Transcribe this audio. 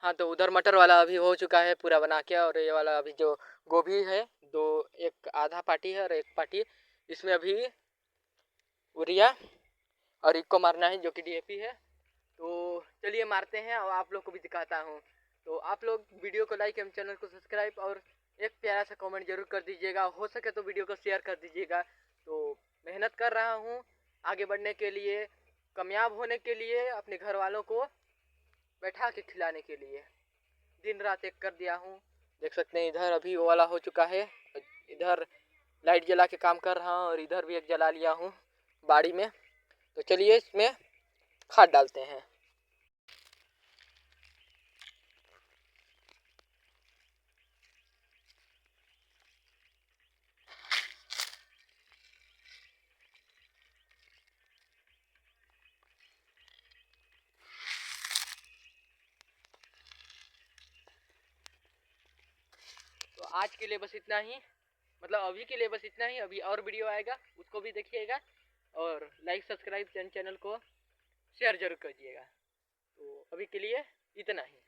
हाँ, तो उधर मटर वाला अभी हो चुका है पूरा बना के, और ये वाला अभी जो गोभी है दो, एक आधा पार्टी है और एक पार्टी, इसमें अभी यूरिया और इको मारना है जो कि डीएपी है। तो चलिए मारते हैं और आप लोग को भी दिखाता हूँ। तो आप लोग वीडियो को लाइक एवं चैनल को सब्सक्राइब और एक प्यारा सा कमेंट जरूर कर दीजिएगा, हो सके तो वीडियो को शेयर कर दीजिएगा। तो मेहनत कर रहा हूँ आगे बढ़ने के लिए, कामयाब होने के लिए, अपने घर वालों को बैठा के खिलाने के लिए दिन रात एक कर दिया हूँ। देख सकते हैं इधर अभी वो वाला हो चुका है, इधर लाइट जला के काम कर रहा हूँ और इधर भी एक जला लिया हूँ बाड़ी में। तो चलिए इसमें खाद डालते हैं। तो आज के लिए बस इतना ही, मतलब अभी के लिए बस इतना ही। अभी और वीडियो आएगा, उसको भी देखिएगा और लाइक सब्सक्राइब चैनल को शेयर जरूर करिएगा। तो अभी के लिए इतना ही।